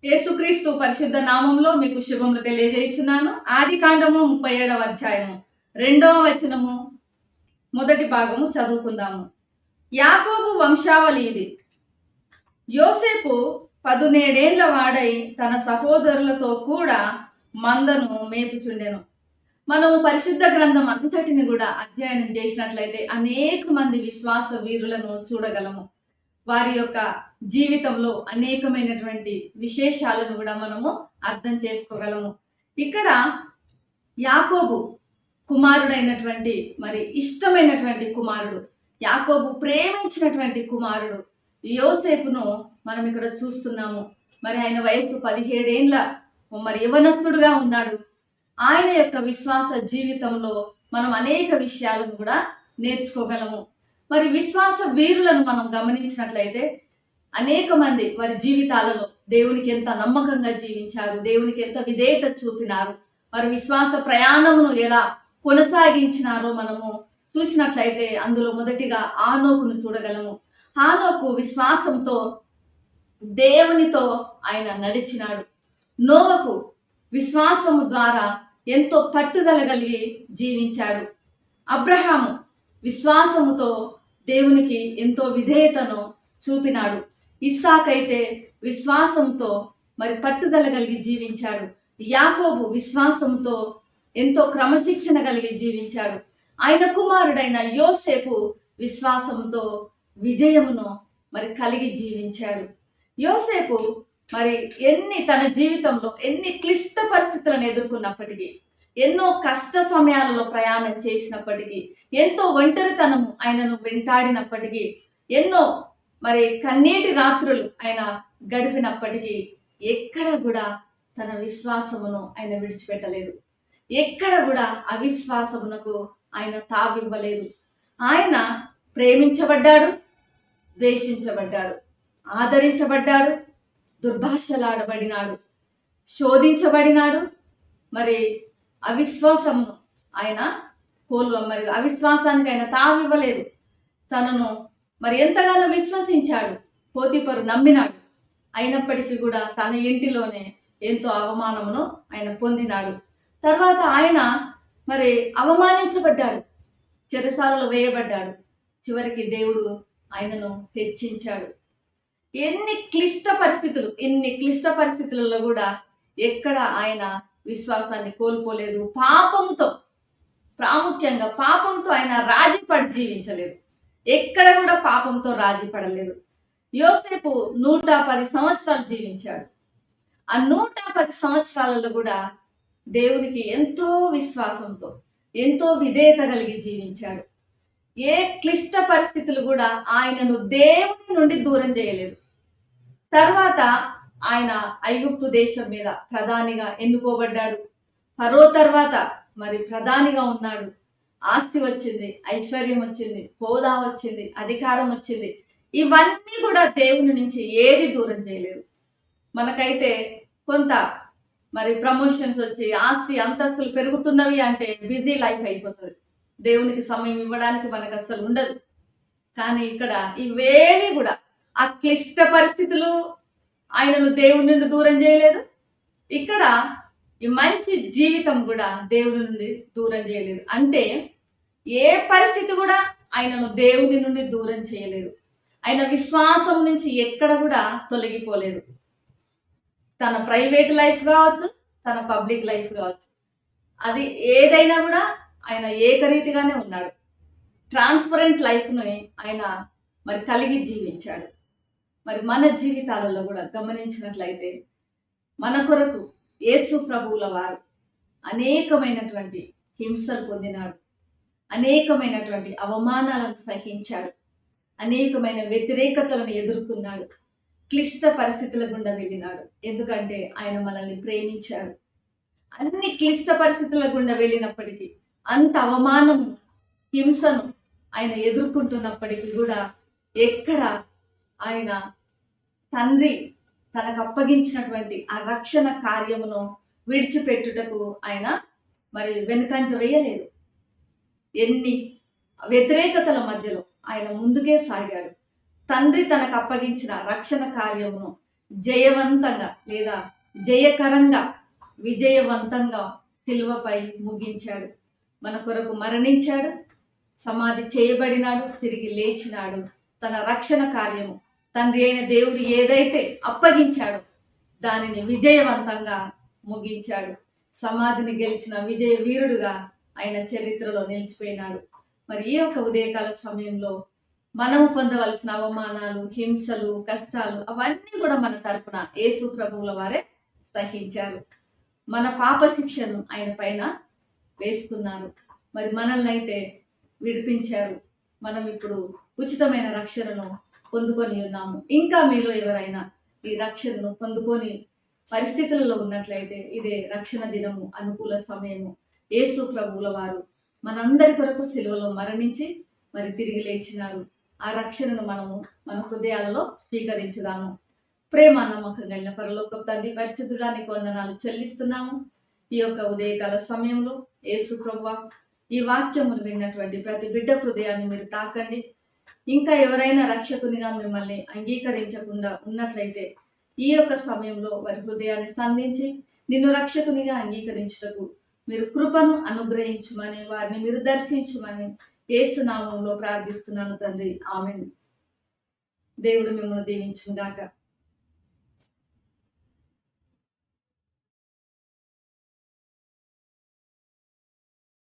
యేసుక్రీస్తు పరిశుద్ధ నామంలో మీకు శుభములు తెలియజేయుచున్నాను. ఆదికాండము 37వ అధ్యాయము 2వ వచనము మొదటి భాగము చదువుకుందాము. యాకోబు వంశావళి ఇది. యోసేపు 17 ఏళ్ల వాడై తన సహోదరులతో కూడా మందను మేపుచుండెను. మనము పరిశుద్ధ గ్రంథం అంతటిని కూడా అధ్యయనం చేసినట్లయితే అనేక మంది విశ్వాస వీరులను చూడగలము. వారి యొక్క జీవితంలో అనేకమైనటువంటి విశేషాలను కూడా మనము అర్థం చేసుకోగలము. ఇక్కడ యాకోబు కుమారుడైనటువంటి మరి ఇష్టమైనటువంటి కుమారుడు, యాకోబు ప్రేమించినటువంటి కుమారుడు యోసేపును మనం ఇక్కడ చూస్తున్నాము. మరి ఆయన వయస్సు 17 ఏళ్ల మరి యవనస్తుడుగా ఉన్నాడు. ఆయన యొక్క విశ్వాస జీవితంలో మనం అనేక విషయాలను కూడా నేర్చుకోగలము. మరి విశ్వాస వీరులను మనం గమనించినట్లయితే అనేక మంది వారి జీవితాలలో దేవునికి ఎంత నమ్మకంగా జీవించారు, దేవునికి ఎంత విధేయత చూపినారు, వారి విశ్వాస ప్రయాణమును ఎలా కొనసాగించినారో మనము చూసినట్లయితే అందులో మొదటిగా ఆనోకును చూడగలము. ఆనోకు విశ్వాసంతో దేవునితో ఆయన నడిచినాడు. నోవకు విశ్వాసము ద్వారా ఎంతో పట్టుదల కలిగి జీవించాడు. అబ్రహాము విశ్వాసముతో దేవునికి ఎంతో విధేయతను చూపినాడు. ఇస్సాకైతే విశ్వాసంతో మరి పట్టుదల కలిగి జీవించాడు. యాకోబు విశ్వాసంతో ఎంతో క్రమశిక్షణ కలిగి జీవించాడు. ఆయన కుమారుడైన యోసేపు విశ్వాసంతో విజయమును మరి కలిగి జీవించాడు. యోసేపు మరి తన జీవితంలో ఎన్ని క్లిష్ట పరిస్థితులను ఎదుర్కొన్నప్పటికీ, ఎన్నో కష్ట సమయాలలో ప్రయాణం చేసినప్పటికీ, ఎంతో ఒంటరితనము ఆయనను వెంటాడినప్పటికీ, ఎన్నో మరి కన్నీటి రాత్రులు ఆయన గడిపినప్పటికీ ఎక్కడ కూడా తన విశ్వాసమును ఆయన విడిచిపెట్టలేదు. ఎక్కడ కూడా అవిశ్వాసమునకు ఆయన తావివ్వలేదు. ఆయన ప్రేమించబడ్డాడు, ద్వేషించబడ్డాడు, ఆదరించబడ్డాడు, దుర్భాషలాడబడినాడు, శోధించబడినాడు. మరి అవిశ్వాసము ఆయన మరి అవిశ్వాసానికి ఆయన తావివ్వలేదు. తనను మరి ఎంతగానో విశ్వసించాడు. పోతీఫరు నమ్మినాడు. అయినప్పటికీ కూడా తన ఇంటిలోనే ఎంతో అవమానమును ఆయన పొందినాడు. తర్వాత ఆయన మరి అవమానించబడ్డాడు, చెరసాలలో వేయబడ్డాడు. చివరికి దేవుడు ఆయనను హెచ్చించాడు. ఎన్ని క్లిష్ట పరిస్థితులలో కూడా ఎక్కడ ఆయన విశ్వాసాన్ని కోల్పోలేదు. ప్రాముఖ్యంగా పాపంతో ఆయన రాజీపడి జీవించలేదు. ఎక్కడ కూడా పాపంతో రాజీపడలేదు. యోసేపు 110 సంవత్సరాలు జీవించాడు. ఆ 110 సంవత్సరాలలో కూడా దేవునికి ఎంతో విశ్వాసంతో, ఎంతో విధేయత కలిగి జీవించాడు. ఏ క్లిష్ట పరిస్థితులు కూడా ఆయనను దేవుని నుండి దూరం చేయలేదు. తర్వాత ఆయన ఐగుప్తు దేశం మీద ప్రధానిగా ఎన్నుకోబడ్డాడు. ఫరో తర్వాత మరి ప్రధానిగా ఉన్నాడు. ఆస్తి వచ్చింది, ఐశ్వర్యం వచ్చింది, హోదా వచ్చింది, అధికారం వచ్చింది. ఇవన్నీ కూడా దేవుని నుంచి ఏది దూరం చేయలేదు. మనకైతే కొంత మరి ప్రమోషన్స్ వచ్చి ఆస్తి అంతస్తులు పెరుగుతున్నవి అంటే బిజీ లైఫ్ అయిపోతుంది. దేవునికి సమయం ఇవ్వడానికి మనకు అసలు ఉండదు. కానీ ఇక్కడ ఇవేవి కూడా ఆ క్లిష్ట పరిస్థితులు ఆయనను దేవుని నుండి దూరం చేయలేదు. ఇక్కడ ఈ మంచి జీవితం కూడా దేవుని నుండి దూరం చేయలేదు. అంటే ఏ పరిస్థితి కూడా ఆయనను దేవుని నుండి దూరం చేయలేదు. ఆయన విశ్వాసం నుంచి ఎక్కడ కూడా తొలగిపోలేదు. తన ప్రైవేట్ లైఫ్ కావచ్చు, తన పబ్లిక్ లైఫ్ కావచ్చు, అది ఏదైనా కూడా ఆయన ఏకరీతిగానే ఉన్నాడు. ట్రాన్స్పరెంట్ లైఫ్ని ఆయన మరి కలిగి జీవించాడు. మరి మన జీవితాలలో కూడా గమనించినట్లయితే మన కొరకు యేసు ప్రభువుల వారు అనేకమైనటువంటి హింసలు పొందినాడు, అనేకమైనటువంటి అవమానాలను సహించాడు, అనేకమైన వ్యతిరేకతలను ఎదుర్కొన్నాడు, క్లిష్ట పరిస్థితుల గుండా వెళ్ళినాడు. ఎందుకంటే ఆయన మనల్ని ప్రేమించాడు. అన్ని క్లిష్ట పరిస్థితుల గుండా వెళ్ళినప్పటికీ, అంత అవమానము, హింసను ఆయన ఎదుర్కొంటున్నప్పటికీ కూడా ఎక్కడ ఆయన తండ్రి తనకు అప్పగించినటువంటి ఆ రక్షణ కార్యమును విడిచిపెట్టుటకు ఆయన మరి వెనుకంజ వేయలేదు. ఎన్ని వ్యతిరేకతల మధ్యలో ఆయన ముందుకే సాగాడు. తండ్రి తనకు అప్పగించిన రక్షణ కార్యమును జయవంతంగా లేదా జయకరంగా విజయవంతంగా శిలువపై ముగించాడు. మన కొరకు మరణించాడు, సమాధి చేయబడినాడు, తిరిగి లేచినాడు. తన రక్షణ కార్యము తండ్రి అయిన దేవుడు ఏదైతే అప్పగించాడో దానిని విజయవంతంగా ముగించాడు. సమాధిని గెలిచిన విజయ వీరుడుగా ఆయన చరిత్రలో నిలిచిపోయినాడు. మరి ఈ యొక్క ఉదయకాల సమయంలో మనము పొందవలసిన అవమానాలు, హింసలు, కష్టాలు అవన్నీ కూడా మన తరపున యేసు ప్రభువుల వారే సహించారు. మన పాప శిక్షను ఆయన పైన వేసుకున్నారు. మరి మనల్ని అయితే విడిపించారు. మనం ఇప్పుడు ఉచితమైన రక్షణను పొందుకొని ఉన్నాము. ఇంకా మీలో ఎవరైనా ఈ రక్షణను పొందుకొని పరిస్థితులలో ఉన్నట్లయితే ఇదే రక్షణ దినము, అనుకూల సమయము. యేసు ప్రభువుల వారు మనందరి కొరకు సిలువలో మరణించి మరి తిరిగి లేచినారు. ఆ రక్షణను మనము మన హృదయాలలో స్వీకరించుదాము. ప్రేమ నమ్మకం కలిగిన పరలోకపు తండ్రి, పరిశుద్ధుడానికి వందనాలు చెల్లిస్తున్నాము. ఈ యొక్క ఉదయకాల సమయంలో యేసు ప్రభువా, ఈ వాక్యమును విన్నటువంటి ప్రతి బిడ్డ హృదయాన్ని మీరు తాకండి. ఇంకా ఎవరైనా రక్షకునిగా మిమ్మల్ని అంగీకరించకుండా ఉన్నట్లయితే ఈ యొక్క సమయంలో వారి హృదయాన్ని స్పందించి నిన్ను రక్షకునిగా అంగీకరించుటకు మీరు కృపను అనుగ్రహించుమని, వారిని మీరు దర్శించుమని యేసు నామములో ప్రార్థిస్తున్నాను తండ్రి. ఆమేన్. దేవుడు మిమ్మల్ని దీవించును గాక.